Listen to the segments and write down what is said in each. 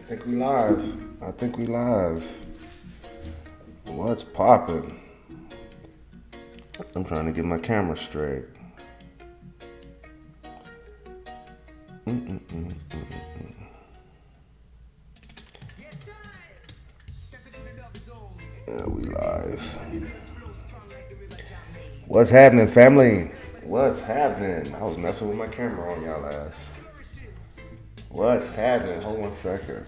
I think we live. I think we live. What's poppin'? I'm trying to get my camera straight. Yeah, we live. What's happening, family? What's happening? I was messing with my camera on y'all ass. What's happening? Hold 1 second.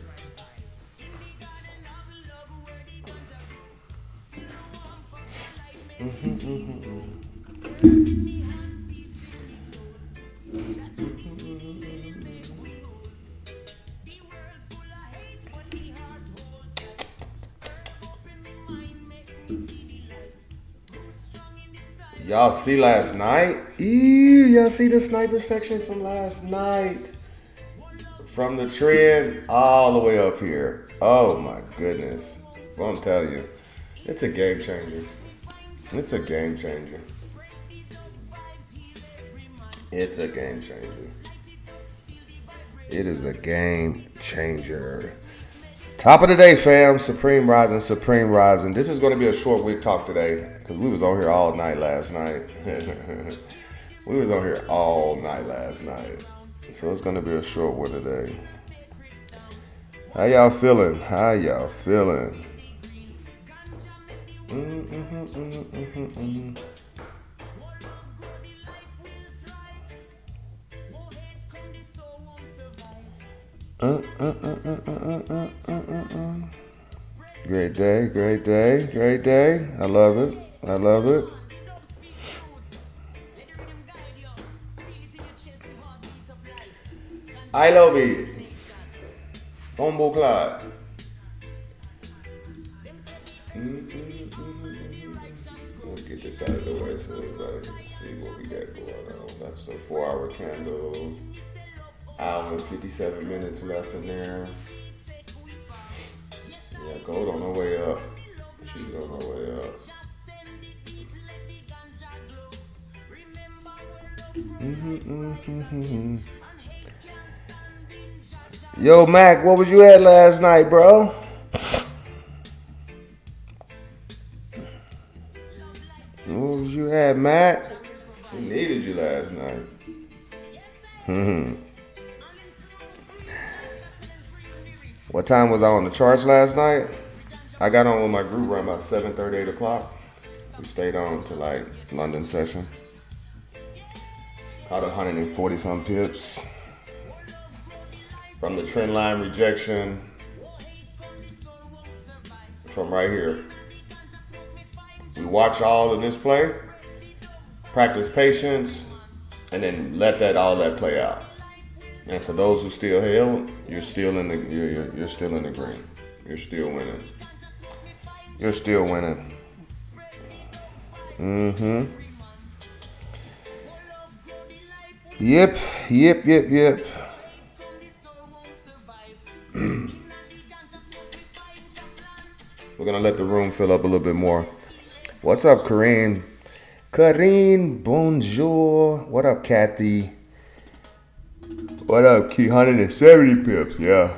Y'all see last night? Y'all see the sniper section from last night? From the trend all the way up here. Oh my goodness. Well, I'm telling you, it's a game changer. It's a game changer. It's a game changer. It is a game changer. Top of the day, fam. Supreme Rising, Supreme Rising. This is going to be a short Wick talk today because we was on here all night last night. We was on here all night last night. So it's going to be a short one today. How y'all feeling? How y'all feeling? Great day, great day, great day. I love it. I love it. I love it. Humble Clyde. Let's get this out of the way so everybody can see what we got going on. That's the 4-hour candle. Hour and 57 minutes left in there. Yeah, gold on her way up. She's on her way up. Yo, Mac, what was you at last night, bro? What was you at, Mac? We needed you last night. What time was I on the charts last night? I got on with my group around about 7:30, 8 o'clock. We stayed on to like London session. Caught 140 some pips. From the trend line rejection. From right here. We watch all of this play, practice patience, and then let all that play out. And for those who still held, you're still in the you're still in the green. You're still winning. You're still winning. Yep. We're gonna let the room fill up a little bit more. What's up, Karine? Karine, bonjour. What up, Kathy? What up, Key? 170 pips, yeah.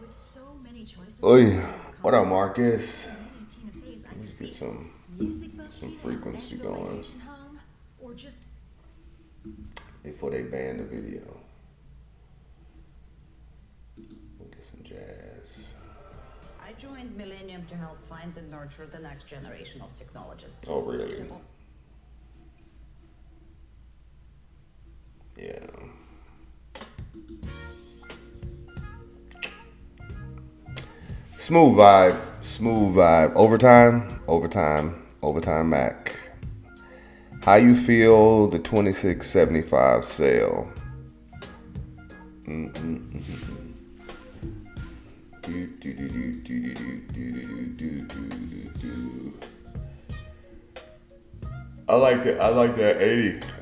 With so many choices. Oh yeah. What up, Marcus? Let's get some frequency going before they ban the video. We'll get some jazz. I joined Millennium to help find and nurture the next generation of technologists. Oh, really? Yeah. Smooth vibe. Overtime Mac. How you feel the 2675 sale? I like that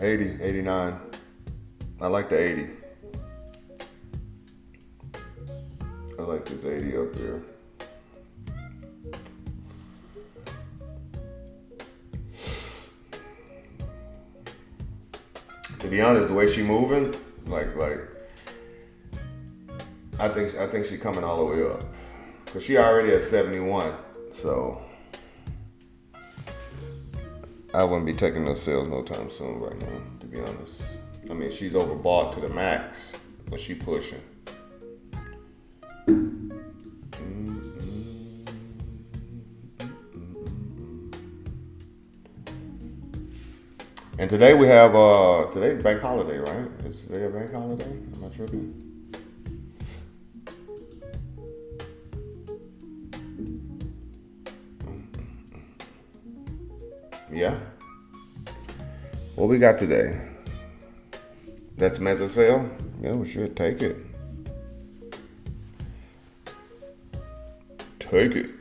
80, 89. I like the 80. I like this 80 up here. To be honest, the way she moving, like I think she coming all the way up, cause she already at 71. So I wouldn't be taking those sales no time soon right now. To be honest, I mean she's overbought to the max, but she pushing. And today we have today's bank holiday, right? Is today a bank holiday? Am I tripping? Yeah. What we got today? That's mezzo sale? Yeah, we should take it. Take it.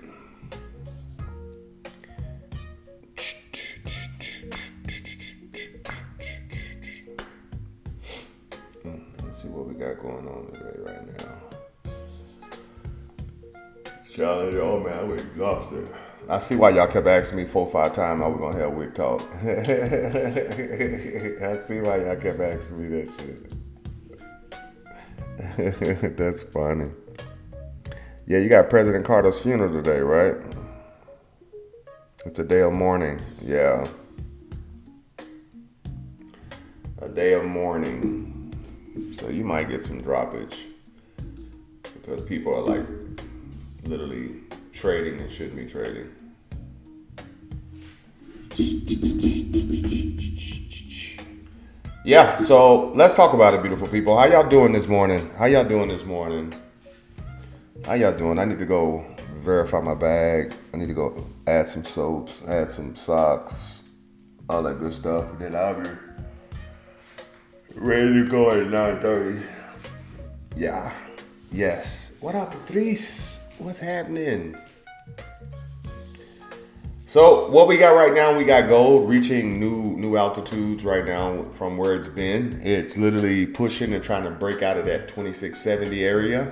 Let's see what we got going on today right now. Challenge, oh man, I'm exhausted. I see why y'all kept asking me 4 or 5 times how we gonna have Wick talk. I see why y'all kept asking me that shit. That's funny. Yeah, you got President Carter's funeral today, right? It's a day of mourning. Yeah. A day of mourning. So you might get some droppage because people are like literally trading and shouldn't be trading. Yeah, so let's talk about it, beautiful people. How y'all doing this morning? I need to go verify my bag. I need to go add some soaps, add some socks, all that good stuff. And then I'll be ready to go at 9:30. Yeah. Yes. What up, Patrice? What's happening? So what we got right now, we got gold reaching new altitudes right now from where it's been. It's literally pushing and trying to break out of that 2670 area.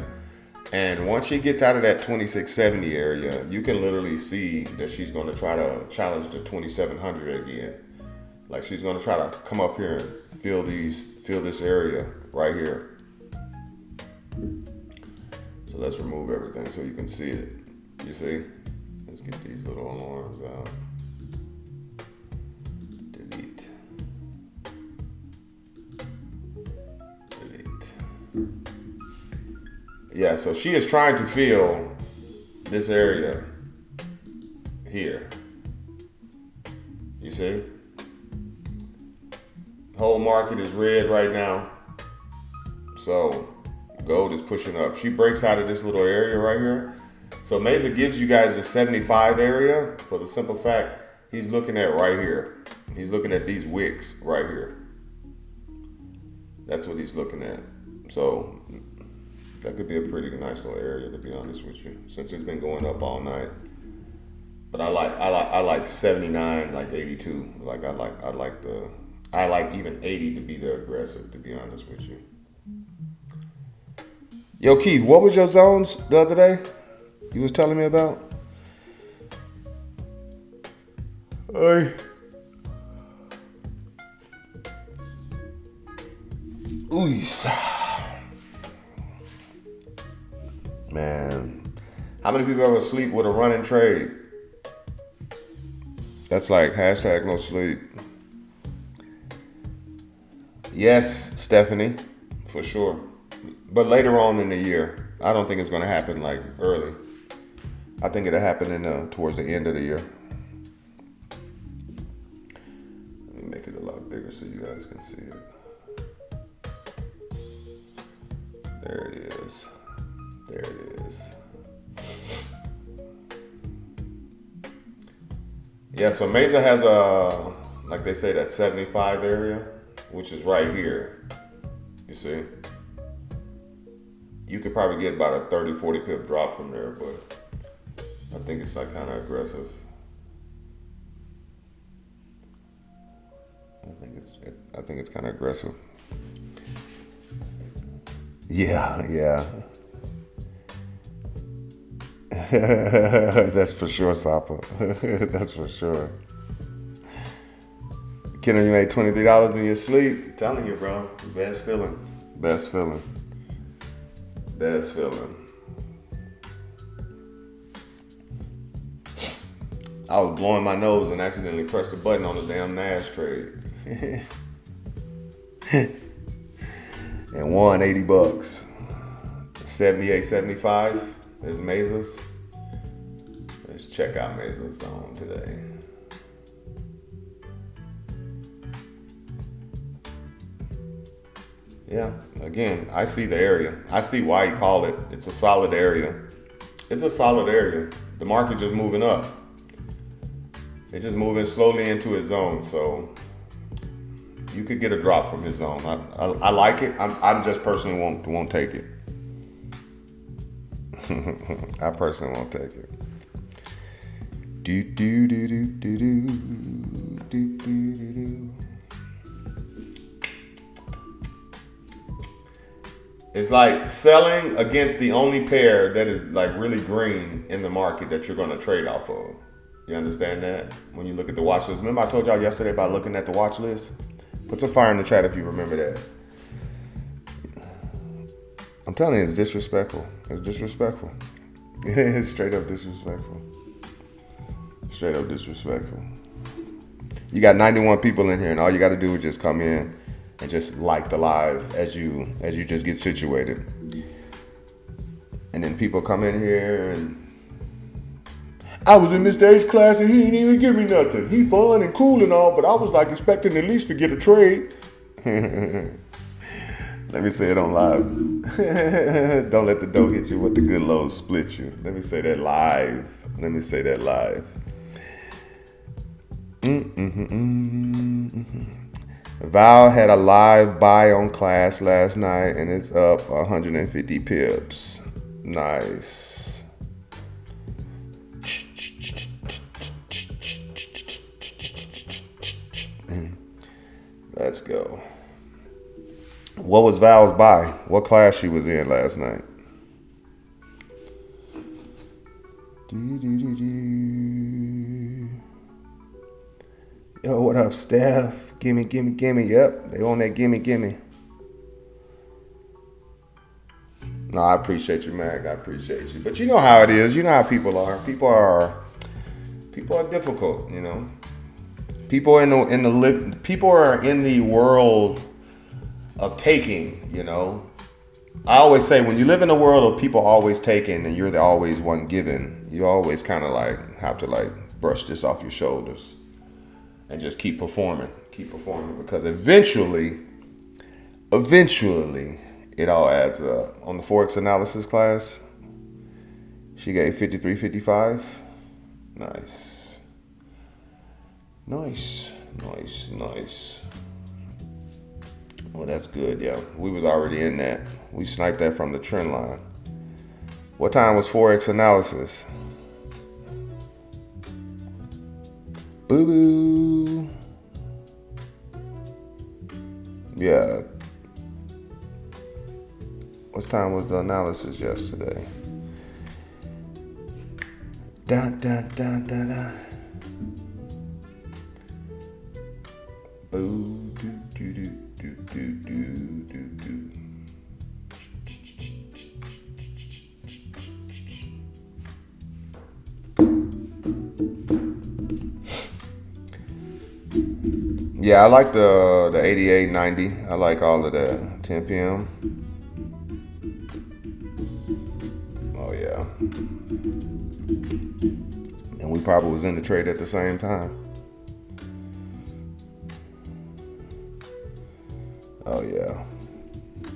And once she gets out of that 2670 area, you can literally see that she's going to try to challenge the 2700 again. Like she's going to try to come up here and feel this area right here. So let's remove everything so you can see it. You see? Let's get these little alarms out. Delete. Yeah, so she is trying to feel this area here. You see? The whole market is red right now. So gold is pushing up. She breaks out of this little area right here. So Mesa gives you guys the 75 area for the simple fact he's looking at right here. He's looking at these wicks right here. That's what he's looking at. So that could be a pretty nice little area, to be honest with you, since it's been going up all night. But I like 79, like 82. I like even 80 to be the aggressive, to be honest with you. Yo, Keith, what was your zones the other day you was telling me about? Hey. Ooh. Man, how many people ever sleep with a running trade? That's like hashtag no sleep. Yes, Stephanie, for sure. But later on in the year, I don't think it's going to happen like early. I think it'll happen towards the end of the year. Let me make it a lot bigger so you guys can see it. There it is. There it is. Yeah, so Mesa has a, like they say, that 75 area, which is right here. You see? You could probably get about a 30, 40 pip drop from there, but I think it's like kind of aggressive. I think it's kind of aggressive. Yeah. That's for sure, Sapa. That's for sure. Kenner, you made $23 in your sleep. I'm telling you, bro. Best feeling. Best feeling. Best feeling. I was blowing my nose and accidentally pressed the button on the damn Nash trade. And won $80. 78.75 is Mesa's. Let's check out Mesa's zone today. Yeah, again, I see the area. I see why you call it. It's a solid area. It's a solid area. The market just moving up. It's just moving slowly into its zone. So you could get a drop from his zone. I like it. I just personally won't take it. I personally won't take it. Do do do do do do do do do. It's like selling against the only pair that is like really green in the market that you're going to trade off of. You understand that? When you look at the watch list. Remember I told y'all yesterday about looking at the watch list? Put some fire in the chat if you remember that. I'm telling you, it's disrespectful. It's disrespectful. It's straight up disrespectful. Straight up disrespectful. You got 91 people in here, and all you got to do is just come in and just like the live as you just get situated. And then people come in here and I was in Mr. H class and he didn't even give me nothing. He fun and cool and all, but I was like expecting at least to get a trade. Let me say it on live. Don't let the dough hit you with the good lows split you. Let me say that live. Let me say that live. Val had a live buy on class last night and it's up 150 pips. Nice. Let's go. What was Val's buy? What class she was in last night? Yo, what up, Steph? Gimme. Yep, they on that gimme. No, I appreciate you, Mag. I appreciate you. But you know how it is. You know how people are. People are difficult, you know. People are in the world of taking, you know. I always say when you live in a world of people always taking and you're the always one giving, you always kind of like have to like brush this off your shoulders and just keep performing because eventually it all adds up. On the Forex analysis class, she gave 53.55. Nice. Nice. Well, that's good, yeah. We was already in that. We sniped that from the trend line. What time was Forex analysis? Boo-boo. Yeah. What time was the analysis yesterday? Dun, dun, dun, dun, dun. Boo, do, do, do, do, do, do, do, do. Yeah, I like the 88.90. I like all of that. 10 p.m. Oh yeah. And we probably was in the trade at the same time. Oh yeah.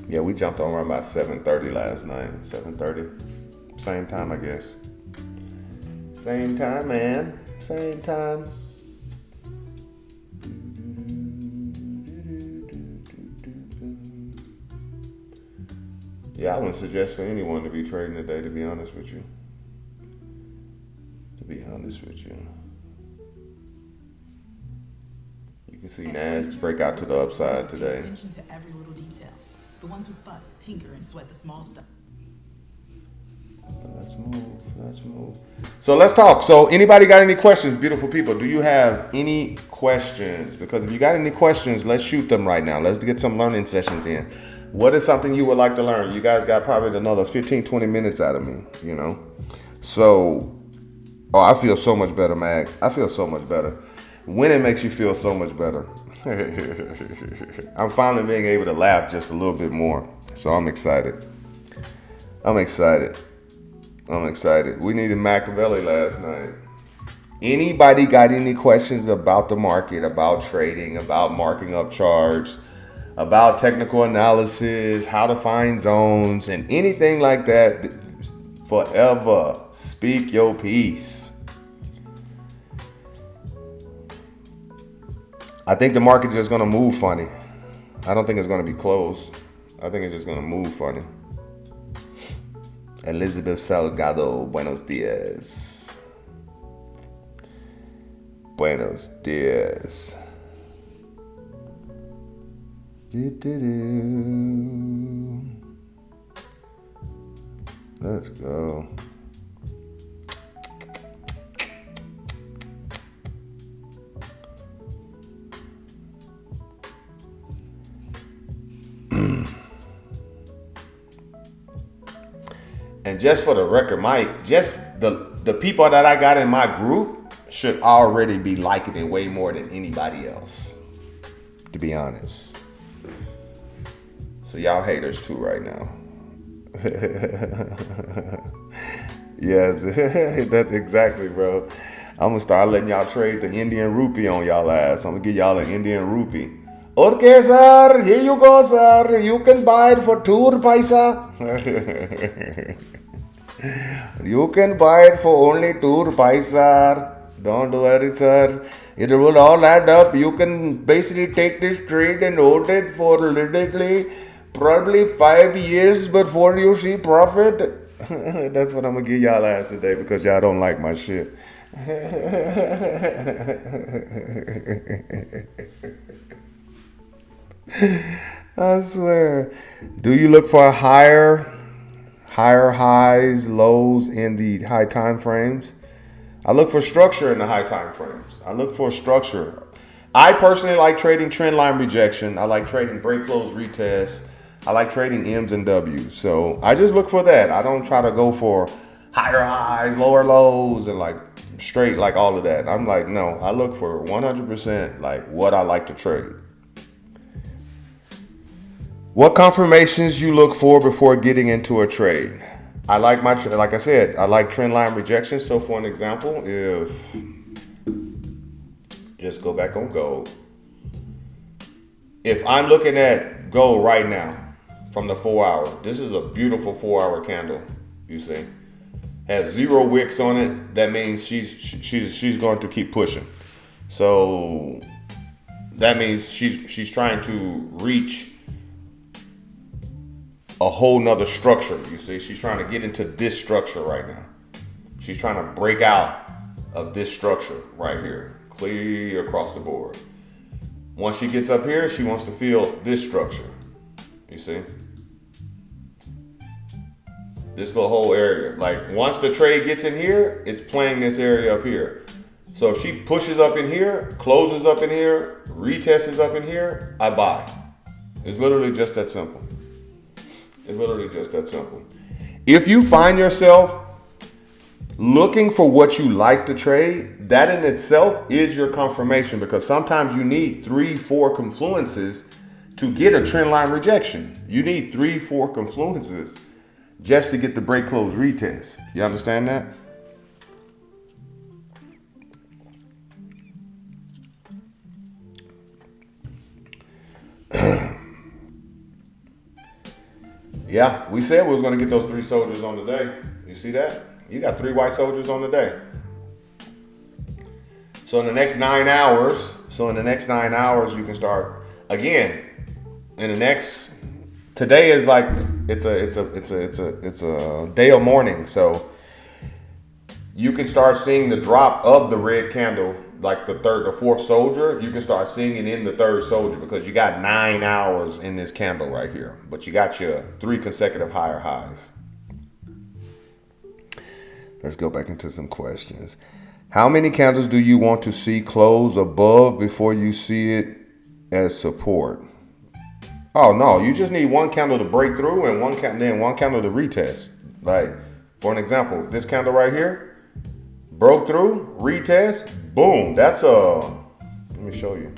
Yeah, we jumped on around about 7:30 last night. 7:30. Same time, I guess. Same time, man. Same time. Yeah, I wouldn't suggest for anyone to be trading today, to be honest with you. You can see Nash break out to the upside today. Attention to every little detail. The ones who fuss, tinker, and sweat the small stuff. Let's move. So let's talk. So anybody got any questions, beautiful people? Do you have any questions? Because if you got any questions, let's shoot them right now. Let's get some learning sessions in. What is something you would like to learn? You guys got probably another 15, 20 minutes out of me, you know? So, I feel so much better, Mag. I feel so much better. Winning makes you feel so much better. I'm finally being able to laugh just a little bit more. So I'm excited. We needed Machiavelli last night. Anybody got any questions about the market, about trading, about marking up charts, about technical analysis, how to find zones, and anything like that? Forever speak your piece. I think the market is just going to move funny. I don't think it's going to be closed. I think it's just going to move funny. Elizabeth Salgado, buenos dias. Buenos dias. Let's go. And just for the record, the people that I got in my group should already be liking it way more than anybody else, to be honest. So y'all haters too right now. Yes, that's exactly, bro. I'm gonna start letting y'all trade the Indian rupee on y'all ass. I'm gonna give y'all an Indian rupee. Okay, sir, here you go, sir. You can buy it for 2 paisa. You can buy it for only 2 paisa. Don't worry, sir. It will all add up. You can basically take this trade and hold it for literally probably 5 years before you see profit. That's what I'm going to give y'all ass today because y'all don't like my shit. I swear. Do you look for higher highs, lows in the high time frames? I look for structure in the high time frames. I look for structure. I personally like trading trend line rejection. I like trading break close retest. I like trading M's and W's. So I just look for that. I don't try to go for higher highs, lower lows, and like straight like all of that. I'm like, no, I look for 100% like what I like to trade. What confirmations you look for before getting into a trade? I like like I said, I like trend line rejection. So for an example, if just go back on gold. If I'm looking at gold right now from the 4 hour, this is a beautiful 4 hour candle. You see, has 0 wicks on it. That means she's going to keep pushing. So that means she's trying to reach a whole nother structure. You see, she's trying to get into this structure right now. She's trying to break out of this structure right here, clear across the board. Once she gets up here, she wants to feel this structure. You see? This little whole area. Like once the tray gets in here, it's playing this area up here. So if she pushes up in here, closes up in here, retests up in here, I buy. It's literally just that simple. It's literally just that simple. If you find yourself looking for what you like to trade, that in itself is your confirmation, because sometimes you need 3-4 confluences to get a trend line rejection. You need 3-4 confluences just to get the break close retest. You understand that? Yeah, we said we was going to get those 3 soldiers on the day. You see that? You got 3 white soldiers on the day. So in the next 9 hours, you can start again. In the next, today is like it's a day of mourning. So you can start seeing the drop of the red candle, like the 4th soldier. You can start seeing it in the 3rd soldier, because you got 9 hours in this candle right here, but you got your 3 consecutive higher highs. Let's go back into some questions. How many candles do you want to see close above before you see it as support? Oh no, you just need one candle to break through and one candle to retest. Like for an example, this candle right here broke through, retest, boom. That's let me show you.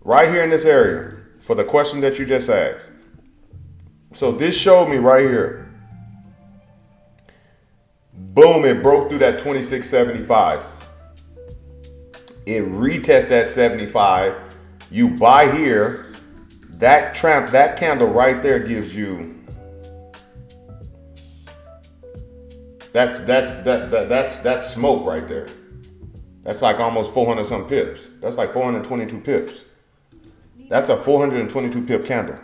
Right here in this area for the question that you just asked. So this showed me right here. Boom, it broke through that 26.75. It retested that 75. You buy here. That candle right there gives you that's smoke right there. That's like almost 400 some pips. That's like 422 pips. That's a 422 pip candle.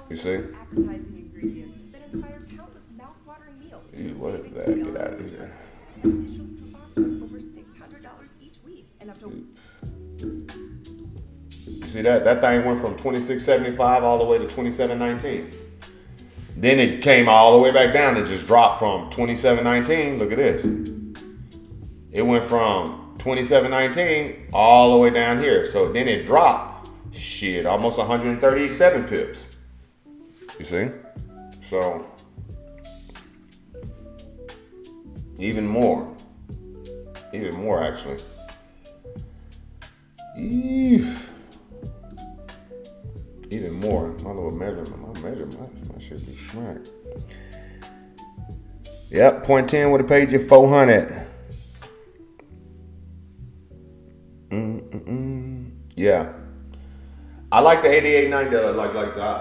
You see? Appetizing ingredients that inspire countless mouth-watering meals. Jeez, what is that? Get out of here. Digital coupons worth over $600 each week, and up to. You see that? That thing went from 26.75 all the way to 27.19. Then it came all the way back down. It just dropped from 27.19. Look at this. It went from 27.19 all the way down here. So then it dropped, almost 137 pips. You see? So, even more actually. Even more. My little measurement, my shit be smart. Yep, 0.10 would have paid you 400. Yeah. I like the 8890. I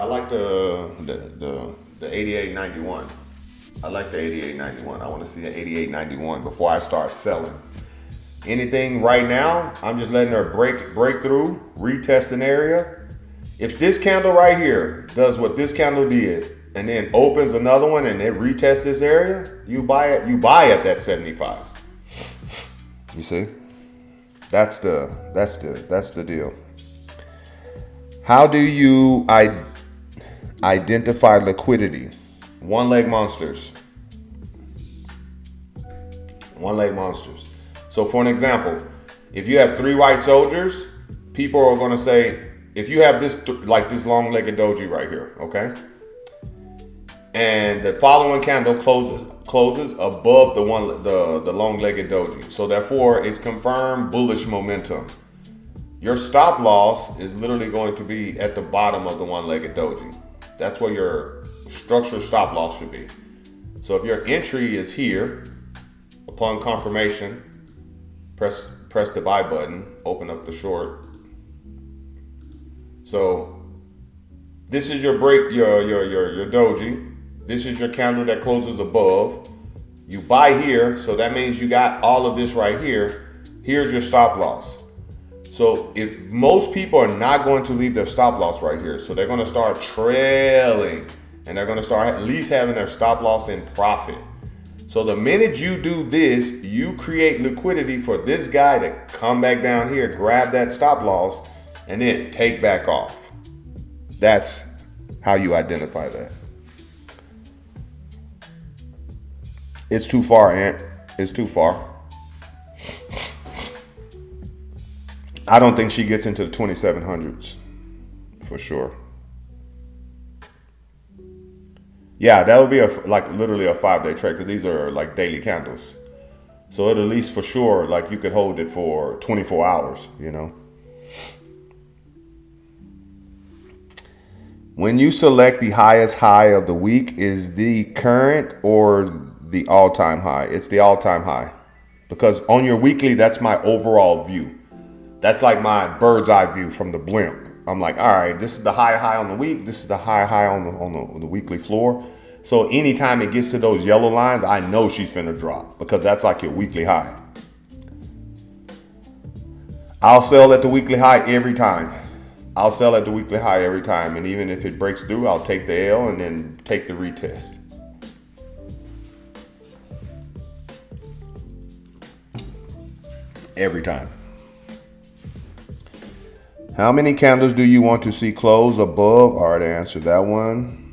like the 8891. I like the 8891. I want to see the 8891 before I start selling. Anything right now, I'm just letting her break through, retest an area. If this candle right here does what this candle did and then opens another one and it retests this area, you buy at that 75. You see? That's the deal. How do you identify liquidity? One-leg monsters. So for an example, if you have 3 white soldiers, people are going to say, if you have this this long-legged doji right here, okay? And the following candle closes above the long-legged doji. So therefore, it's confirmed bullish momentum. Your stop loss is literally going to be at the bottom of the one-legged doji. That's where your structured stop loss should be. So if your entry is here, upon confirmation, press the buy button, open up the short. So this is your break, your doji. This is your candle that closes above. You buy here, so that means you got all of this right here. Here's your stop loss. So if most people are not going to leave their stop loss right here, so they're going to start trailing, and they're going to start at least having their stop loss in profit. So the minute you do this, you create liquidity for this guy to come back down here, grab that stop loss, and then take back off. That's how you identify that. It's too far, Ant. It's too far. I don't think she gets into the 2700s for sure. Yeah, that would be literally a 5-day trade, because these are like daily candles. So at least for sure, like you could hold it for 24 hours, you know. When you select the highest high of the week, is the current or the all-time high? It's the all-time high, because on your weekly, that's my overall view. That's like my bird's eye view from the blimp. I'm like, all right, this is the high on the week. This is the high on the weekly floor. So anytime it gets to those yellow lines, I know she's finna drop, because that's like your weekly high. I'll sell at the weekly high every time. And even if it breaks through, I'll take the L and then take the retest. Every time. How many candles do you want to see close above? I already answered that one.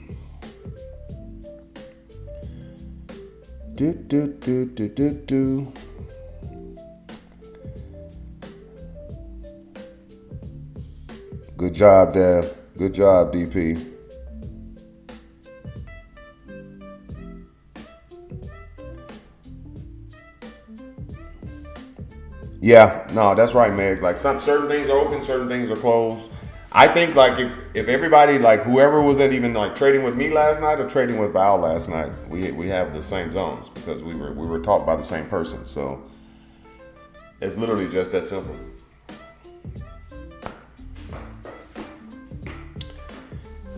Good job, Dev. Good job, DP. Yeah, no, that's right, Meg. Like certain things are open, certain things are closed. I think like if everybody, like whoever was at even like trading with me last night or trading with Val last night, we have the same zones, because we were taught by the same person. So it's literally just that simple.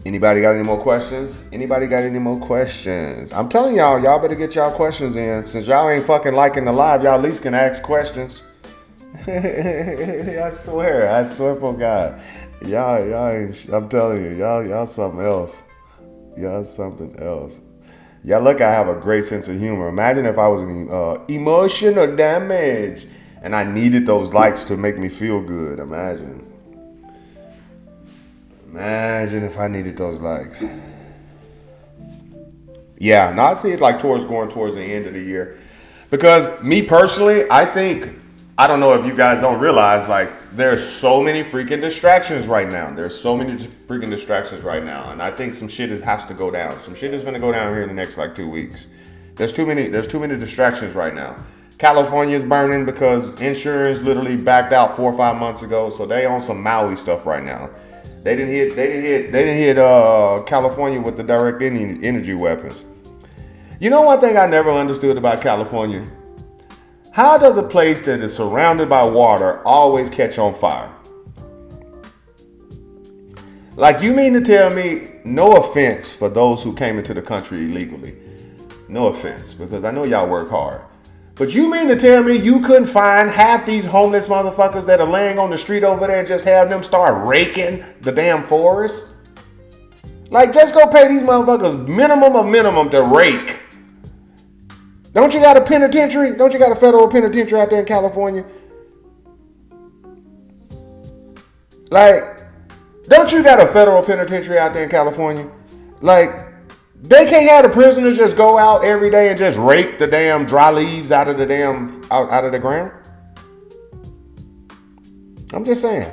Anybody got any more questions? I'm telling y'all better get y'all questions in. Since y'all ain't fucking liking the live, y'all at least can ask questions. I swear for God. Y'all ain't, I'm telling you, y'all something else. Y'all something else. Y'all look, I have a great sense of humor. Imagine if I was in emotional damage and I needed those likes to make me feel good. Imagine if I needed those likes. Yeah, now I see it like going towards the end of the year. Because me personally, I don't know if you guys don't realize, like, there's so many freaking distractions right now. And I think some shit has to go down. Some shit is going to go down here in the next, 2 weeks. There's too many distractions right now. California's burning because insurance literally backed out 4 or 5 months ago. So they on some Maui stuff right now. They didn't hit California with the direct energy weapons. You know one thing I never understood about California? How does a place that is surrounded by water always catch on fire? Like, you mean to tell me, no offense for those who came into the country illegally. No offense, because I know y'all work hard. But you mean to tell me you couldn't find half these homeless motherfuckers that are laying on the street over there and just have them start raking the damn forest? Like, just go pay these motherfuckers minimum to rake. Don't you got a penitentiary? Don't you got a federal penitentiary out there in California? Like, don't you got a federal penitentiary out there in California? Like, they can't have the prisoners just go out every day and just rake the damn dry leaves out of the ground. I'm just saying.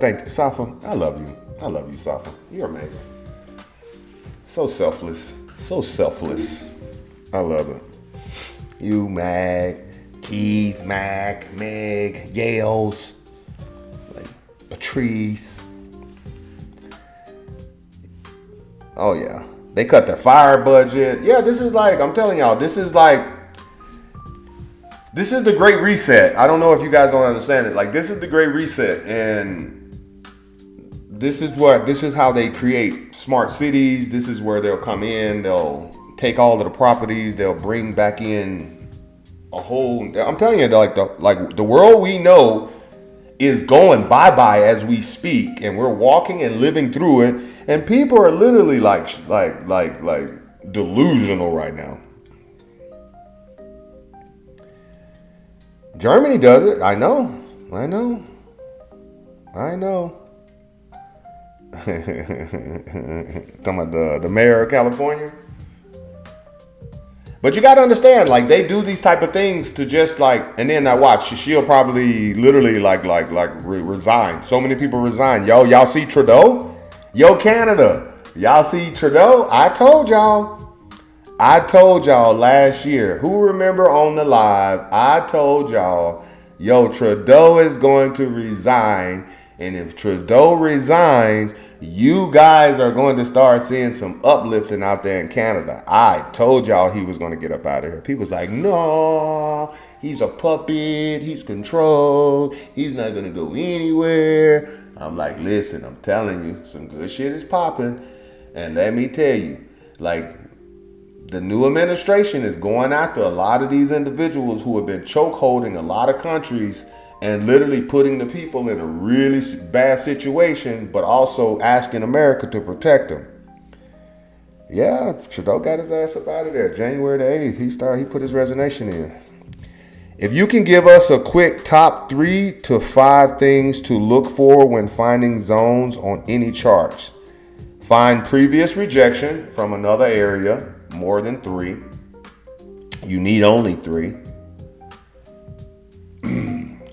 Thank you, Safa. I love you, Safa. You're amazing. So selfless. I love it. You, Mag, Keith, Mac, Meg, Yales, Patrice. Oh yeah. They cut their fire budget. Yeah, I'm telling y'all, this is the Great Reset. I don't know if you guys don't understand it. Like, this is the Great Reset, and this is how they create smart cities. This is where they'll come in. They'll take all of the properties. They'll bring back in a whole. I'm telling you, like the world we know is going bye-bye as we speak, and we're walking and living through it, and people are literally like delusional right now. Germany does it. I know. Talking about the mayor of California. But you got to understand, like, they do these type of things to just like, and then I watch, she'll probably literally resign. So many people resign. Y'all see Trudeau? Yo, Canada. Y'all see Trudeau? I told y'all last year. Who remember on the live? I told y'all, yo, Trudeau is going to resign. And if Trudeau resigns, you guys are going to start seeing some uplifting out there in Canada. I told y'all he was going to get up out of here. People's like, no, he's a puppet. He's controlled. He's not going to go anywhere. I'm like, listen, I'm telling you, some good shit is popping. And let me tell you, like, the new administration is going after a lot of these individuals who have been chokeholding a lot of countries and literally putting the people in a really bad situation, but also asking America to protect them. Yeah, Trudeau got his ass up out of there. January the 8th, he put his resignation in. If you can give us a quick top 3 to 5 things to look for when finding zones on any charts. Find previous rejection from another area, more than 3. You need only 3.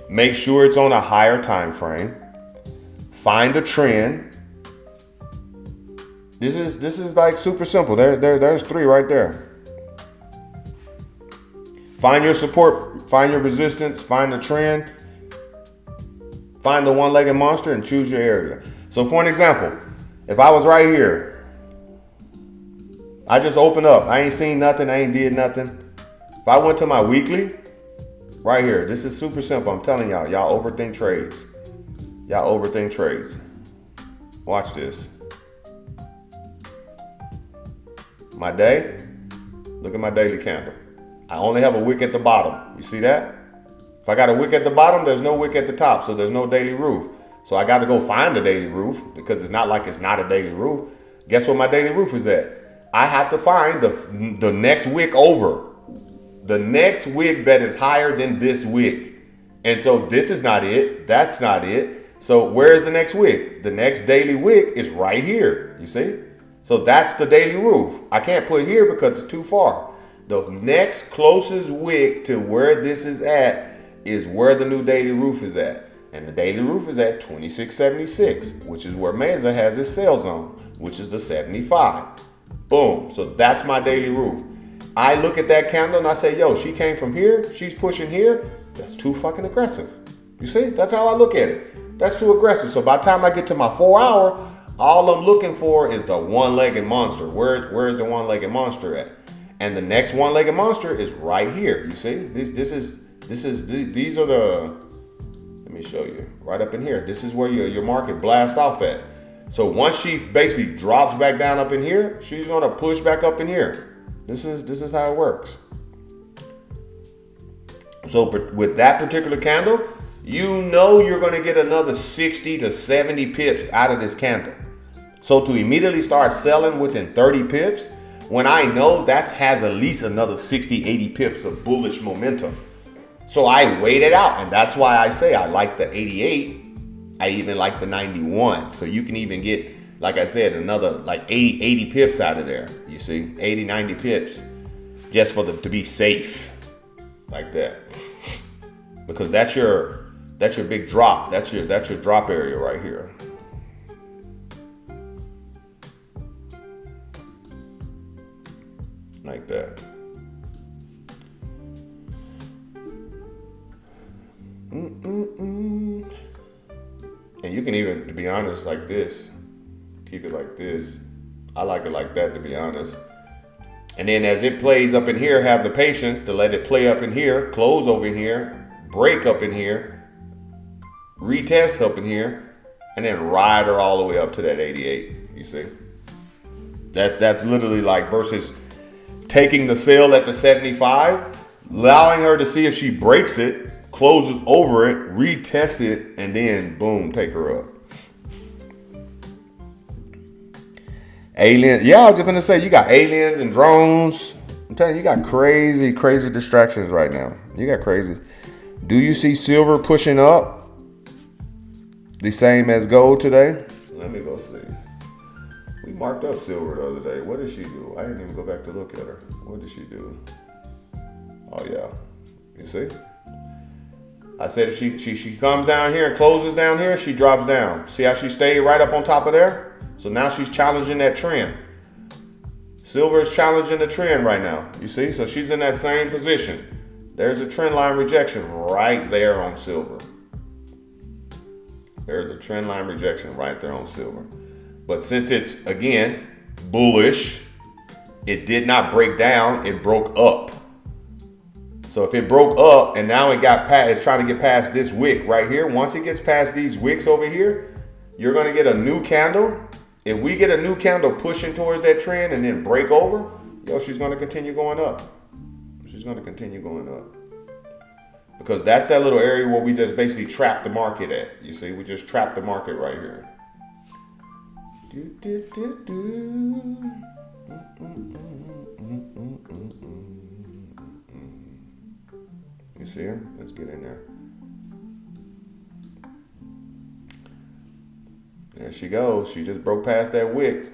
Make sure it's on a higher time frame. Find a trend. This is like super simple. There's 3 right there. Find your support, find your resistance, find the trend, find the one-legged monster, and choose your area. So for an example, if I was right here, I just opened up. I ain't seen nothing. I ain't did nothing. If I went to my weekly, right here, this is super simple. I'm telling y'all, y'all overthink trades. Watch this. My day, look at my daily candle. I only have a wick at the bottom. You see that? If I got a wick at the bottom, there's no wick at the top, so there's no daily roof. So I got to go find the daily roof because it's not like it's not a daily roof. Guess what my daily roof is at? I have to find the next wick over. The next wick that is higher than this wick. And so this is not it. That's not it. So where is the next wick? The next daily wick is right here. You see? So that's the daily roof. I can't put it here because it's too far. The next closest wick to where this is at is where the new daily roof is at. And the daily roof is at 2676, which is where Mesa has its sell zone, which is the 75. Boom. So that's my daily roof. I look at that candle and I say, yo, she came from here. She's pushing here. That's too fucking aggressive. You see? That's how I look at it. That's too aggressive. So by the time I get to my 4 hour, all I'm looking for is the one-legged monster. Where is the one-legged monster at? And the next one-legged monster is right here. You see? These are the, let me show you. Right up in here. This is where your market blasts off at. So once she basically drops back down up in here, she's gonna push back up in here. This is how it works. So with that particular candle, you know you're gonna get another 60 to 70 pips out of this candle. So to immediately start selling within 30 pips, when I know that has at least another 60, 80 pips of bullish momentum. So I wait it out. And that's why I say I like the 88. I even like the 91. So you can even get, like I said, another like 80 pips out of there. You see, 80, 90 pips just to be safe like that. Because that's your big drop. That's your drop area right here. Like that. And you can even, to be honest, like this. Keep it like this. I like it like that, to be honest. And then as it plays up in here, have the patience to let it play up in here, close over in here, break up in here, retest up in here, and then ride her all the way up to that 88. You see? That's literally like versus taking the sale at the 75, allowing her to see if she breaks it, closes over it, retest it, and then boom, take her up. Aliens. Yeah, I was just gonna say you got aliens and drones. I'm telling you, you got crazy, crazy distractions right now. You got crazy. Do you see silver pushing up the same as gold today? Let me go see. We marked up silver the other day. What did she do? I didn't even go back to look at her. What did she do? Oh yeah, you see? I said if she comes down here and closes down here, she drops down. See how she stayed right up on top of there? So now she's challenging that trend. Silver is challenging the trend right now. You see? So she's in that same position. There's a trend line rejection right there on silver. There's a trend line rejection right there on silver. But since it's, again, bullish, it did not break down, it broke up. So if it broke up and now it got past, it's trying to get past this wick right here. Once it gets past these wicks over here, you're going to get a new candle. If we get a new candle pushing towards that trend and then break over, she's going to continue going up. She's going to continue going up. Because that's that little area where we just basically trap the market at. You see, we just trap the market right here. You see her? Let's get in there. There she goes. She just broke past that wick.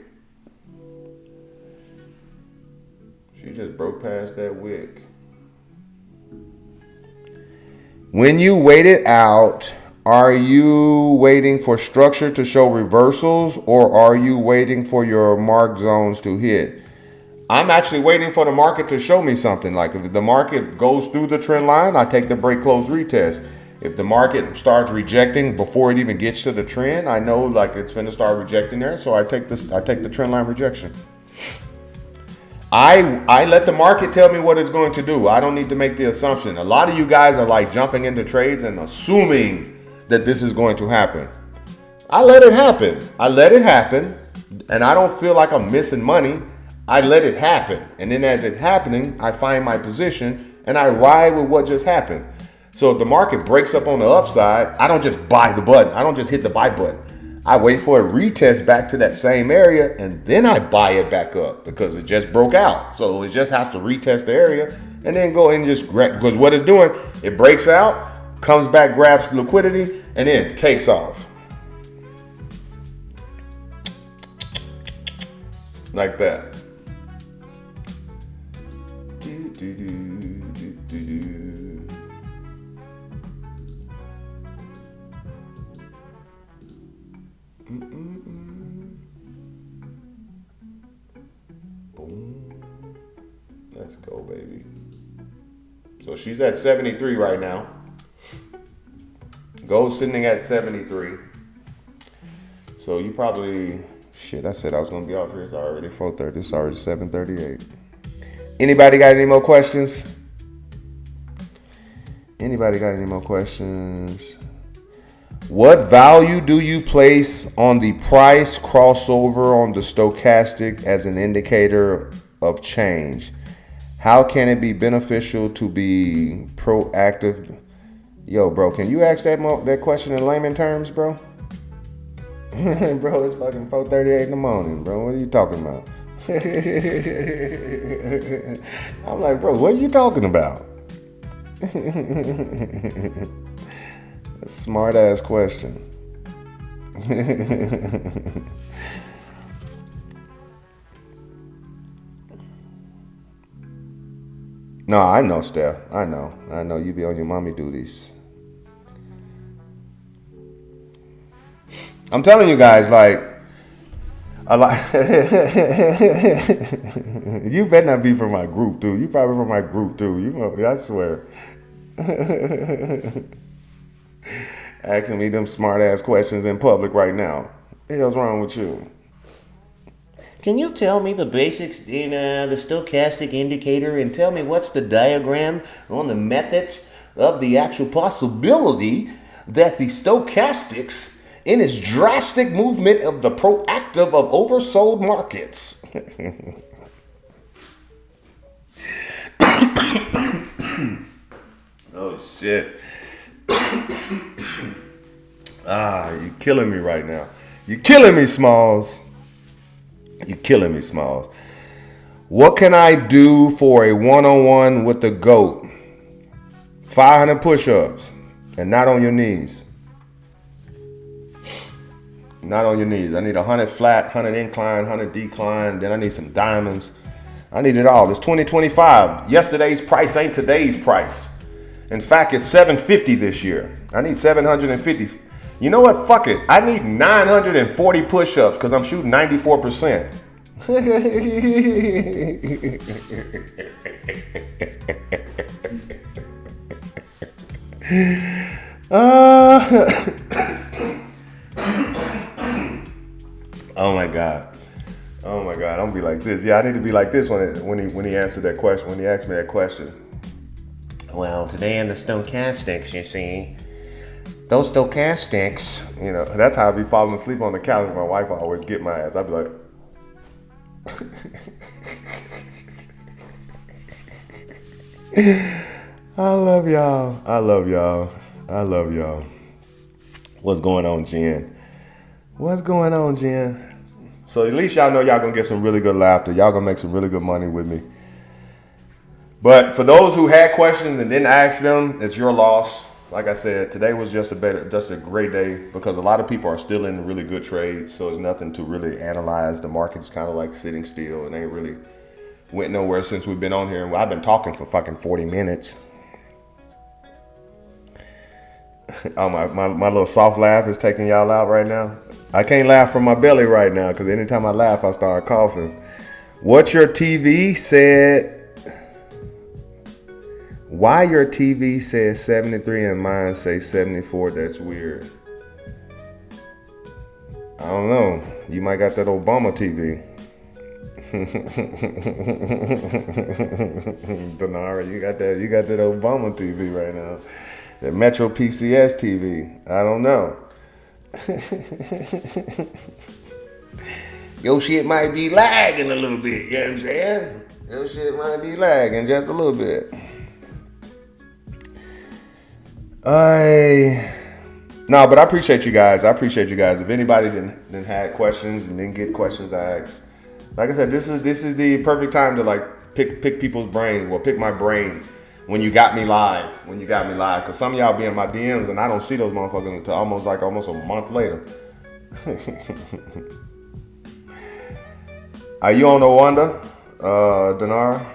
She just broke past that wick. When you wait it out, are you waiting for structure to show reversals or are you waiting for your mark zones to hit? I'm actually waiting for the market to show me something. Like if the market goes through the trend line, I take the break close retest. If the market starts rejecting before it even gets to the trend, I know like it's finna start rejecting there. So I take the trend line rejection. I let the market tell me what it's going to do. I don't need to make the assumption. A lot of you guys are like jumping into trades and assuming that this is going to happen. I let it happen. And I don't feel like I'm missing money. I let it happen. And then as it's happening, I find my position and I ride with what just happened. So if the market breaks up on the upside, I don't just buy the button. I don't just hit the buy button. I wait for it retest back to that same area and then I buy it back up because it just broke out. So it just has to retest the area and then go and just grab, because what it's doing, it breaks out, comes back, grabs liquidity, and then takes off. Like that. Boom. Let's go, baby. So she's at 73 right now. Gold's sitting at 73. So you probably, shit, I said I was going to be off here. It's already 4:30. It's already 7:38. Anybody got any more questions? What value do you place on the price crossover on the stochastic as an indicator of change? How can it be beneficial to be proactive? Yo, bro, can you ask that question in layman terms, bro? Bro, it's fucking 4:38 in the morning, bro. What are you talking about? I'm like, bro, what are you talking about? A smart ass question. No, I know, Steph. I know you be on your mommy duties. I'm telling you guys, like, a lot. You better not be from my group, too. You probably from my group, too. You know, I swear. Asking me them smart ass questions in public right now. What the hell's wrong with you? Can you tell me the basics in the stochastic indicator and tell me what's the diagram on the methods of the actual possibility that the stochastics in its drastic movement of the proactive of oversold markets. Oh, shit. You're killing me right now. You're killing me, Smalls. You're killing me, Smalls. What can I do for a one-on-one with the GOAT? 500 push-ups and not on your knees. Not on your knees. I need 100 flat, 100 incline, 100 decline. Then I need some diamonds. I need it all. It's 2025. Yesterday's price ain't today's price. In fact, it's $750 this year. I need 750. You know what? Fuck it. I need 940 push-ups because I'm shooting 94%. Oh my God. Oh my God. I'm gonna be like this. Yeah, I need to be like this when he answered that question, when he asked me that question. Well, today in the stochastics, you see, those stochastics, you know, that's how I be falling asleep on the couch. My wife will always get my ass. I'd be like, I love y'all. I love y'all. I love y'all. What's going on, Jen? What's going on, Jen? So at least y'all know y'all gonna get some really good laughter. Y'all gonna make some really good money with me. But for those who had questions and didn't ask them, it's your loss. Like I said, today was just a great day because a lot of people are still in really good trades. So there's nothing to really analyze. The market's kind of like sitting still and ain't really went nowhere since we've been on here. Well, I've been talking for fucking 40 minutes. Oh, my little soft laugh is taking y'all out right now. I can't laugh from my belly right now because anytime I laugh, I start coughing. What your TV said... Why your TV says 73 and mine say 74, that's weird. I don't know. You might got that Obama TV. Denara, you got that Obama TV right now. That Metro PCS TV. I don't know. Your shit might be lagging a little bit, you know what I'm saying? Your shit might be lagging just a little bit. No, but I appreciate you guys. If anybody didn't have questions and didn't get questions asked, like I said, this is the perfect time to like pick people's brain. Well, pick my brain when you got me live. Because some of y'all be in my DMs and I don't see those motherfuckers until almost a month later. Are you on the Wanda, Denara?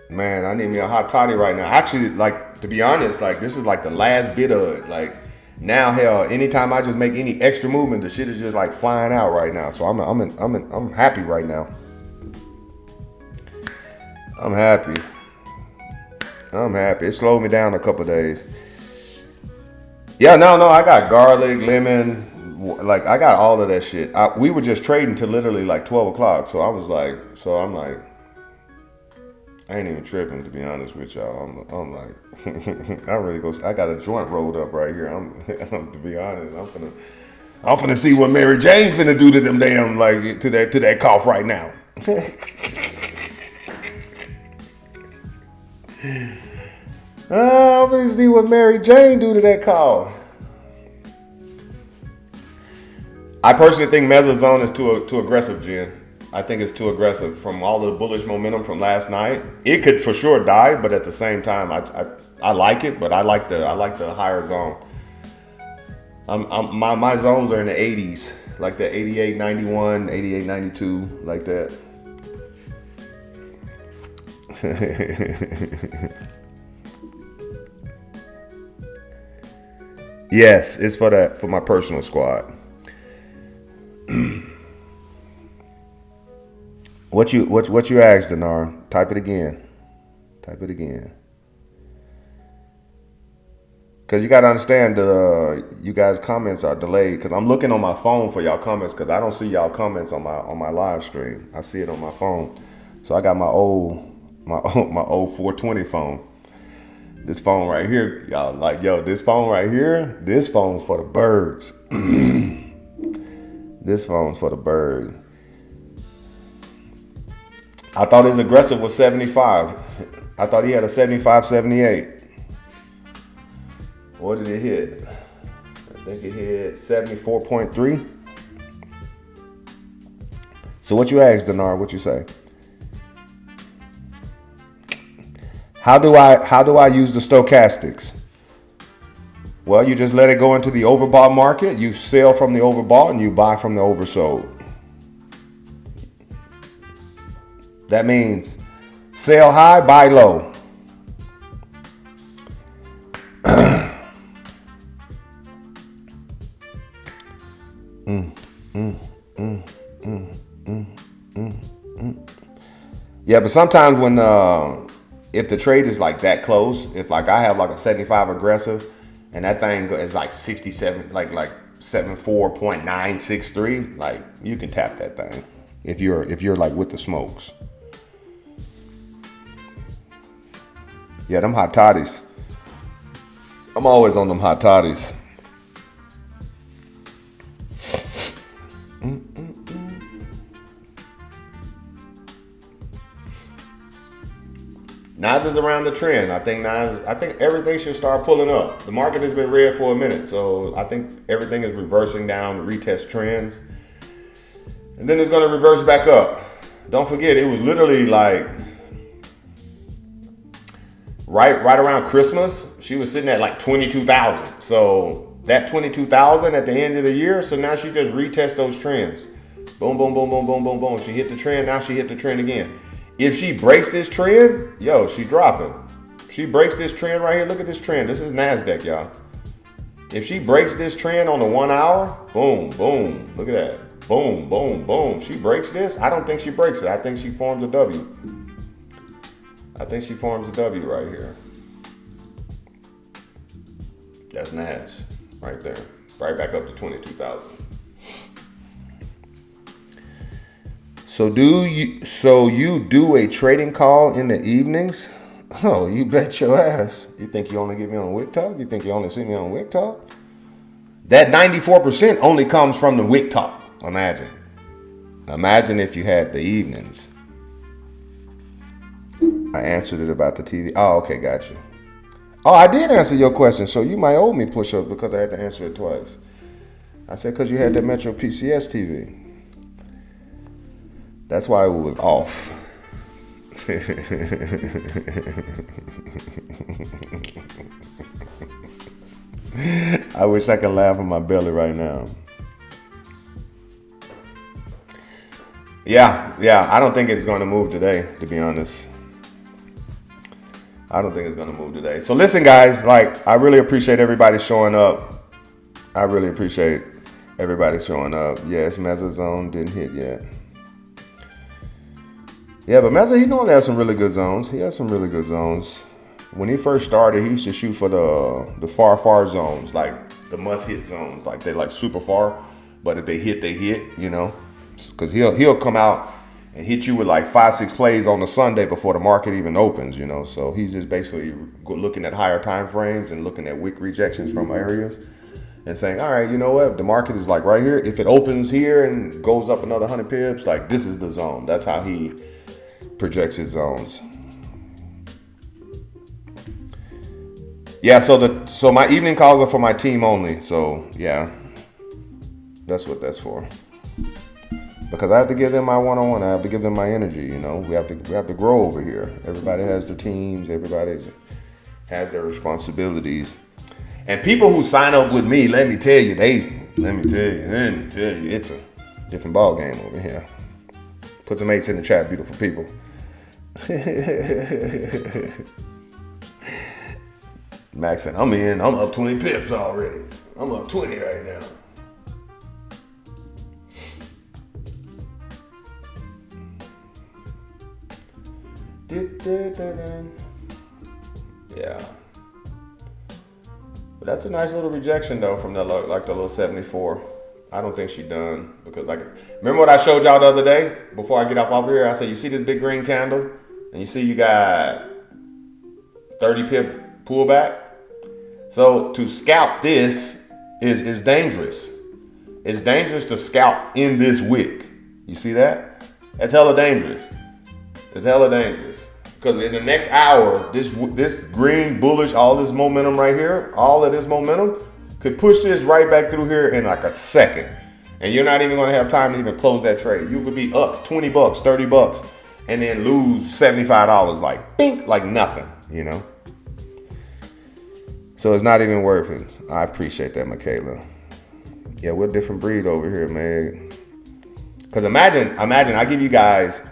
Man, I need me a hot toddy right now. Actually, like, to be honest, like, this is like the last bit of it. Like, now, hell, anytime I just make any extra movement, the shit is just like flying out right now. So I'm happy right now. I'm happy. It slowed me down a couple of days. Yeah, no, I got garlic, lemon, like, I got all of that shit. We were just trading till literally like 12 o'clock. So I'm like, I ain't even tripping, to be honest with y'all. I'm like, I got a joint rolled up right here. To be honest, I'm finna see what Mary Jane finna do to them damn, like, to that cough right now. I'm finna see what Mary Jane do to that cough. I personally think Mezzozone is too aggressive, Jen. I think it's too aggressive from all the bullish momentum from last night. It could for sure die, but at the same time, I like it, but I like the higher zone. My zones are in the 80s, like the 88, 91, 88, 92, like that. Yes, it's for my personal squad. What you asked, Dinar? Type it again. Cause you gotta understand you guys' comments are delayed. Cause I'm looking on my phone for y'all comments. Cause I don't see y'all comments on my live stream. I see it on my phone. So I got my old 420 phone. This phone right here, y'all like, yo, this phone right here, this phone's for the birds. This phone's for the birds. I thought his aggressive was 75. I thought he had a 75, 78. What did it hit? I think it hit 74.3. So what you asked, Denard, what you say? How do I use the stochastics? Well, you just let it go into the overbought market. You sell from the overbought and you buy from the oversold. That means sell high, buy low. Yeah, but sometimes when if the trade is like that close, if like I have like a 75 aggressive and that thing is like 67, like 74.963, like you can tap that thing if you're like with the smokes. Yeah, them hot toddies. I'm always on them hot toddies. Nas is around the trend. I think everything should start pulling up. The market has been red for a minute, so I think everything is reversing down to retest trends. And then it's going to reverse back up. Don't forget, it was literally like right around Christmas, she was sitting at like 22,000. So that 22,000 at the end of the year, so now she just retests those trends. Boom, boom, boom, boom, boom, boom, boom. She hit the trend, now she hit the trend again. If she breaks this trend, yo, she dropping. She breaks this trend right here. Look at this trend. This is NASDAQ, y'all. If she breaks this trend on the 1 hour, boom, boom. Look at that. Boom, boom, boom. She breaks this. I don't think she breaks it. I think she forms a W. I think she forms a W right here. That's NAS right there. Right back up to 22,000. So you do a trading call in the evenings? Oh, you bet your ass. You think you only get me on Wick Talk? You think you only see me on Wick Talk? That 94% only comes from the Wick Talk. Imagine if you had the evenings. I answered it about the TV. Oh, okay, got you. Oh, I did answer your question, so you might owe me push-ups because I had to answer it twice. I said because you had that Metro PCS TV. That's why it was off. I wish I could laugh in my belly right now. Yeah, I don't think it's going to move today, to be honest. I don't think it's going to move today. So listen, guys, like, I really appreciate everybody showing up. I really appreciate everybody showing up. Yes, Mezzazone didn't hit yet. Yeah, but Mezza, he normally has some really good zones. He has some really good zones. When he first started, he used to shoot for the far zones, like the must-hit zones. Like, they like super far, but if they hit, you know. Because he'll come out and hit you with like 5-6 plays on the Sunday before the market even opens, you know. So he's just basically looking at higher time frames and looking at wick rejections from areas and saying, all right, you know what? The market is like right here. If it opens here and goes up another 100 pips, like this is the zone. That's how he projects his zones. Yeah, so my evening calls are for my team only. So yeah, that's what that's for. Because I have to give them my one-on-one. I have to give them my energy. You know, we have to grow over here. Everybody has their teams. Everybody has their responsibilities. And people who sign up with me, let me tell you, it's a different ball game over here. Put some 8s in the chat, beautiful people. Max said, I'm in. I'm up 20 pips already. I'm up 20 right now. Yeah. But that's a nice little rejection, though, from the little 74. I don't think she's done because, like, remember what I showed y'all the other day before I get off over here? I said, you see this big green candle, and you see you got 30 pip pullback. So to scalp this is dangerous. It's dangerous to scalp in this wick. You see that? That's hella dangerous. It's hella dangerous. Because in the next hour, this green bullish, all this momentum right here, all of this momentum could push this right back through here in like a second. And you're not even going to have time to even close that trade. You could be up $20, $30, and then lose $75 like bink, like nothing, you know? So it's not even worth it. I appreciate that, Michaela. Yeah, we're a different breed over here, man. Because imagine, I give you guys,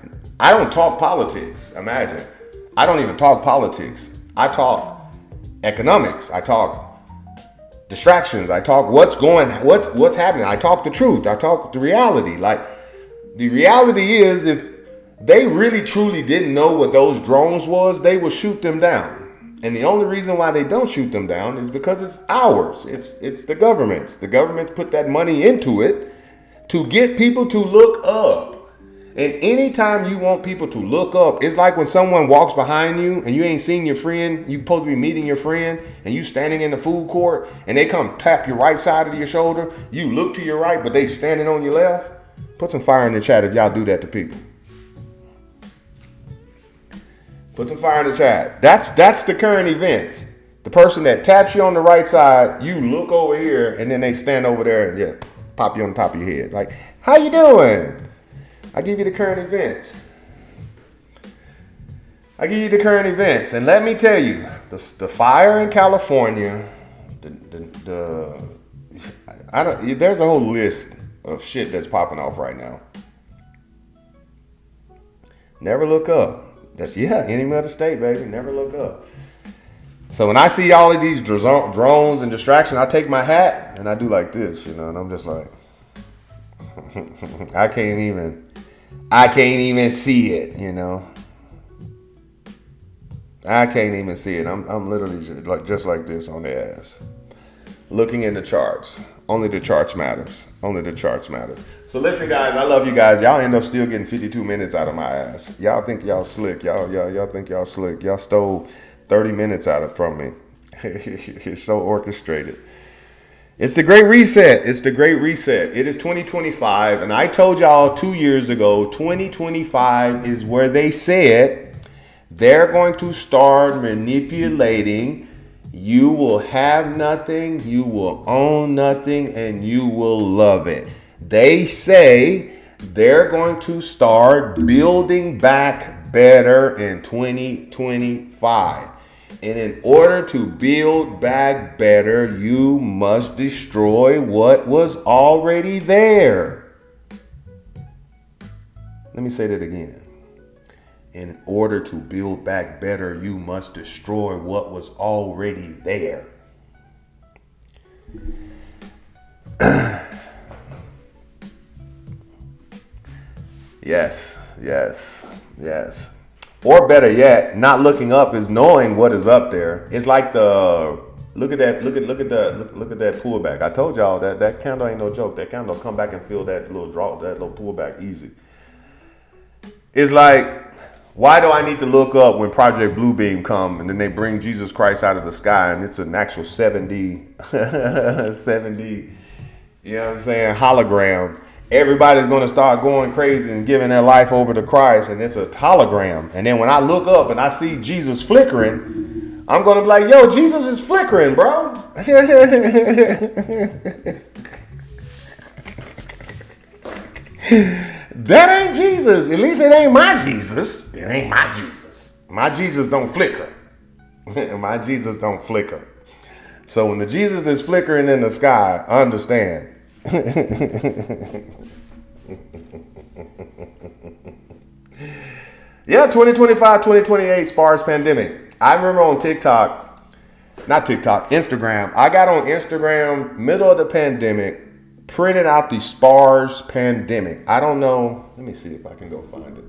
I don't talk politics. Imagine. I don't even talk politics. I talk economics. I talk distractions. I talk what's happening. I talk the truth. I talk the reality. Like, the reality is, if they really truly didn't know what those drones was, they would shoot them down. And the only reason why they don't shoot them down is because it's ours. It's the government's. The government put that money into it to get people to look up. And anytime you want people to look up, it's like when someone walks behind you and you ain't seen your friend, you supposed to be meeting your friend, and you standing in the food court and they come tap your right side of your shoulder. You look to your right, but they standing on your left. Put some fire in the chat if y'all do that to people. Put some fire in the chat. That's the current events. The person that taps you on the right side, you look over here, and then they stand over there and just pop you on the top of your head. Like, how you doing? I give you the current events. And let me tell you, the fire in California, there's a whole list of shit that's popping off right now. Never look up. Any other state, baby. Never look up. So when I see all of these drones and distractions, I take my hat and I do like this, you know, and I'm just like, I can't even see it, you know. I can't even see it. I'm literally just like this on the ass, looking in the charts. Only the charts matters. So listen, guys, I love you guys. Y'all end up still getting 52 minutes out of my ass. Y'all think y'all slick. Y'all think y'all slick. Y'all stole 30 minutes from me. It's so orchestrated. It's the Great Reset. It is 2025. And I told y'all 2 years ago, 2025 is where they said they're going to start manipulating. You will have nothing, you will own nothing, and you will love it. They say they're going to start building back better in 2025. And in order to build back better, you must destroy what was already there. Let me say that again. In order to build back better, you must destroy what was already there. Yes. Or better yet, not looking up is knowing what is up there. It's like look at that pullback. I told y'all that candle ain't no joke. That candle come back and fill that little pullback easy. It's like, why do I need to look up when Project Bluebeam come and then they bring Jesus Christ out of the sky and it's an actual 7D, you know what I'm saying, hologram. Everybody's going to start going crazy and giving their life over to Christ, and it's a hologram. And then when I look up and I see Jesus flickering, I'm going to be like, yo, Jesus is flickering, bro. That ain't Jesus. At least it ain't my Jesus. It ain't my Jesus. My Jesus don't flicker. My Jesus don't flicker. So when the Jesus is flickering in the sky, understand. Yeah, 2025, 2028 SPARS pandemic. I remember on Instagram. I got on Instagram, middle of the pandemic, printed out the SPARS pandemic. I don't know. Let me see if I can go find it.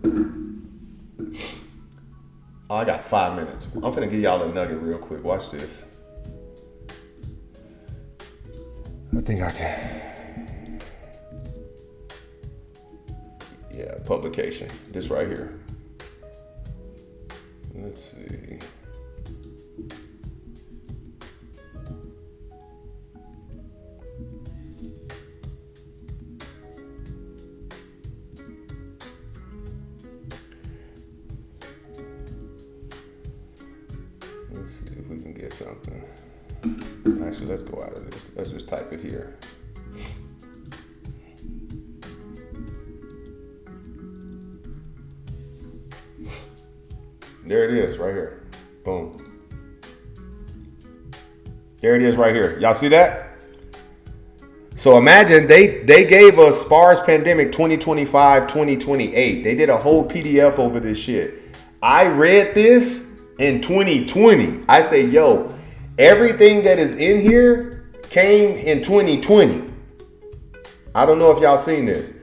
Oh, I got 5 minutes. I'm finna give y'all a nugget real quick. Watch this. I think I can. Yeah, publication. This right here. Let's see. something. Actually, let's go out of this. Let's just type it here. There it is, right here. Boom. There it is right here. Y'all see that? So imagine they gave us SPARS pandemic 2025-2028. They did a whole PDF over this shit. I read this in 2020. I say, yo, everything that is in here came in 2020. I don't know if y'all seen this.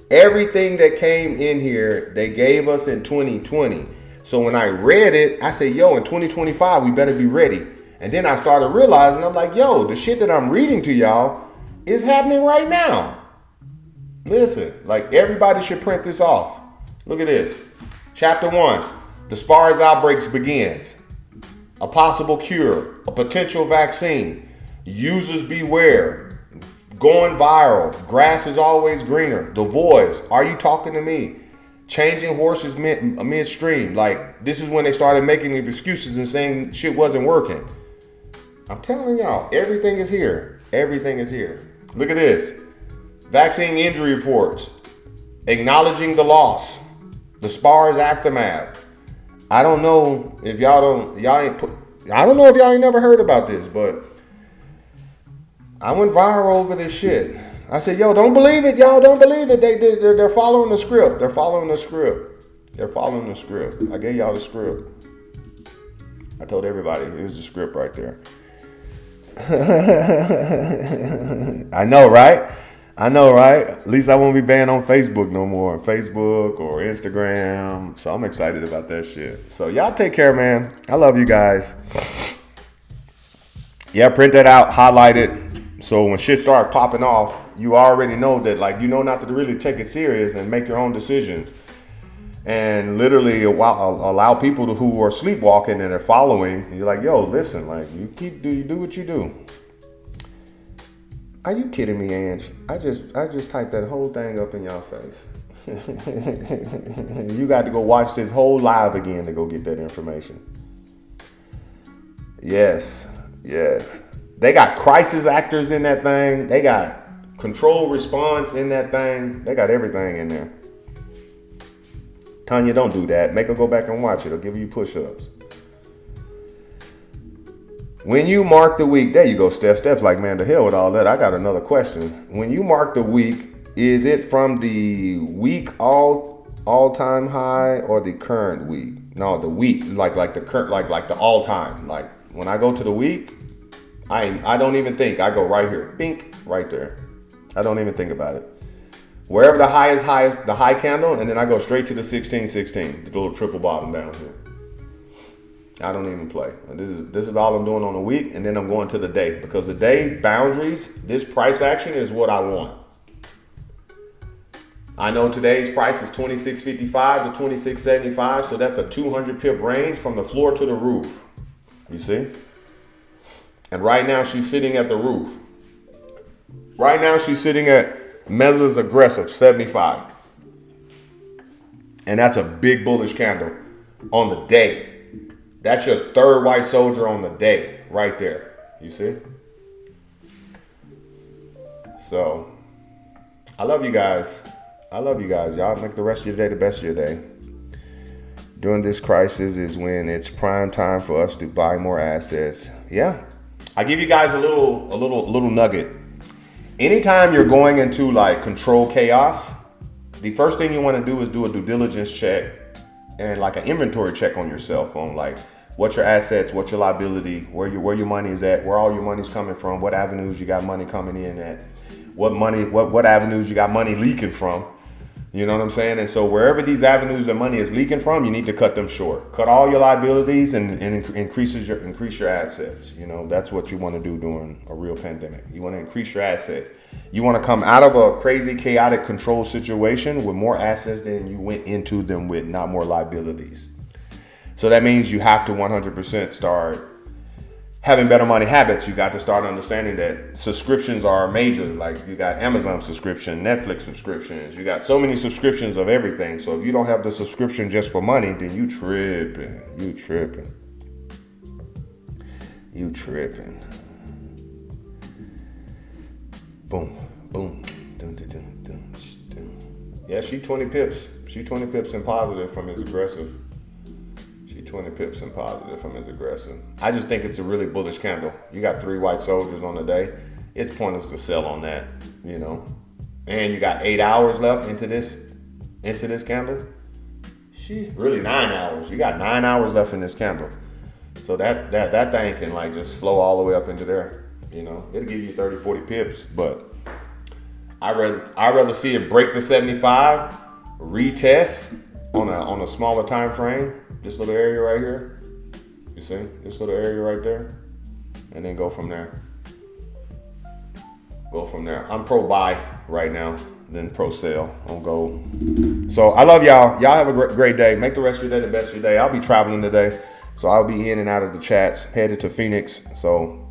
Everything that came in here, they gave us in 2020. So when I read it, I say, yo, in 2025, we better be ready. And then I started realizing, I'm like, yo, the shit that I'm reading to y'all is happening right now. Listen, like everybody should print this off. Look at this. Chapter 1, the SPARS outbreaks begins. A possible cure, a potential vaccine, users beware, going viral, grass is always greener, the voice, are you talking to me? Changing horses midstream. Like, this is when they started making excuses and saying shit wasn't working. I'm telling y'all, everything is here. Everything is here. Look at this. Vaccine injury reports. Acknowledging the loss. The SPARS aftermath. I don't know if I don't know if y'all ain't never heard about this, but I went viral over this shit. I said, yo, don't believe it, y'all. Don't believe it. They're following the script. They're following the script. They're following the script. I gave y'all the script. I told everybody, here's the script right there. I know, right? I know, right? At least I won't be banned on Facebook no more. Facebook or Instagram. So I'm excited about that shit. So y'all take care, man. I love you guys. Yeah, print that out, highlight it. So when shit starts popping off, you already know that, like, you know not to really take it serious and make your own decisions. And literally allow people who are sleepwalking and are following. And you're like, yo, listen, like, you do what you do. Are you kidding me, Ange? I just typed that whole thing up in y'all face. You got to go watch this whole live again to go get that information. Yes. They got crisis actors in that thing. They got control response in that thing. They got everything in there. Tanya, don't do that. Make her go back and watch it. It'll give you push-ups. When you mark the week, there you go, Steph. Steph's like, man, to hell with all that. I got another question. When you mark the week, is it from the week all-time high or the current week? No, the week, like the current, like the all-time. Like when I go to the week, I don't even think. I go right here, bink, right there. I don't even think about it. Wherever the highest, the high candle, and then I go straight to the 1616, the little triple bottom down here. I don't even play. This is all I'm doing on the week, and then I'm going to the day, because the day boundaries, this price action is what I want. I know today's price is $26.55 to $26.75, so that's a 200 pip range from the floor to the roof. You see? And right now she's sitting at the roof. Right now she's sitting at Mezza's aggressive 75. And that's a big bullish candle on the day. That's your third white soldier on the day right there. You see? So I love you guys. Y'all make the rest of your day the best of your day. During this crisis is when it's prime time for us to buy more assets. Yeah. I give you guys a little nugget. Anytime you're going into like control chaos, the first thing you want to do is do a due diligence check and like an inventory check on yourself on like what's your assets, what's your liability, where your money is at, where all your money's coming from, what avenues you got money coming in at, what avenues you got money leaking from. You know what I'm saying? And so wherever these avenues of money is leaking from, you need to cut them short. Cut all your liabilities and increase your assets. You know, that's what you want to do during a real pandemic. You want to increase your assets. You want to come out of a crazy, chaotic control situation with more assets than you went into them with, not more liabilities. So that means you have to 100% start having better money habits. You got to start understanding that subscriptions are major. Like you got Amazon subscription, Netflix subscriptions. You got so many subscriptions of everything. So if you don't have the subscription just for money, then you tripping. You tripping. Boom, boom. Dun, dun, dun, dun, dun. Yeah, she 20 pips. She 20 pips in positive from his aggressive. She 20 pips in positive from his aggressive. I just think it's a really bullish candle. You got 3 white soldiers on the day. It's pointless to sell on that, you know. And you got 8 hours left into this candle. Really 9 hours. You got 9 hours left in this candle. So that thing can like just flow all the way up into there. You know, it'll give you 30, 40 pips, but I'd rather see it break the 75, retest on a smaller time frame. This little area right here. You see? This little area right there. And then go from there. Go from there. I'm pro buy right now, then pro sell on gold. So I love y'all. Y'all have a great day. Make the rest of your day the best of your day. I'll be traveling today, so I'll be in and out of the chats, headed to Phoenix. So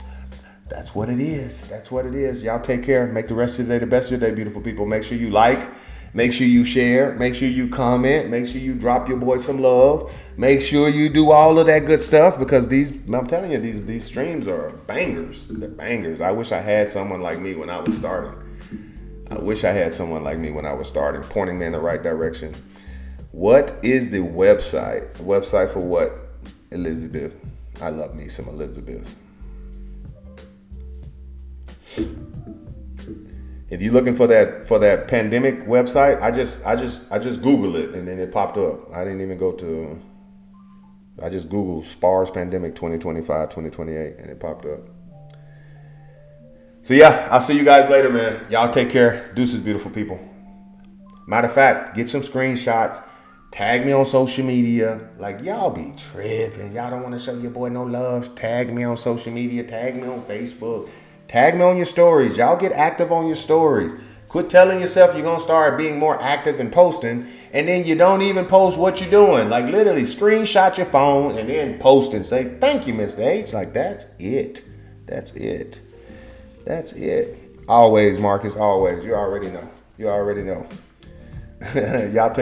that's what it is. That's what it is. Y'all take care. Make the rest of your day the best of your day, beautiful people. Make sure you like. Make sure you share. Make sure you comment. Make sure you drop your boy some love. Make sure you do all of that good stuff, because I'm telling you, these streams are bangers. They're bangers. I wish I had someone like me when I was starting. Pointing me in the right direction. What is the website? The website for what? Elizabeth. I love me some Elizabeth. If you're looking for that pandemic website, I just Googled it and then it popped up. I didn't even go to. I just Googled SPARS pandemic 2025-2028 and it popped up. So yeah, I'll see you guys later, man. Y'all take care. Deuces, beautiful people. Matter of fact, get some screenshots. Tag me on social media. Like, y'all be tripping. Y'all don't want to show your boy no love. Tag me on social media. Tag me on Facebook. Tag me on your stories. Y'all get active on your stories. Quit telling yourself you're going to start being more active and posting, and then you don't even post what you're doing. Like, literally screenshot your phone and then post and say, thank you, Mr. H. Like, that's it. That's it. That's it. Always, Marcus, always. You already know. Y'all take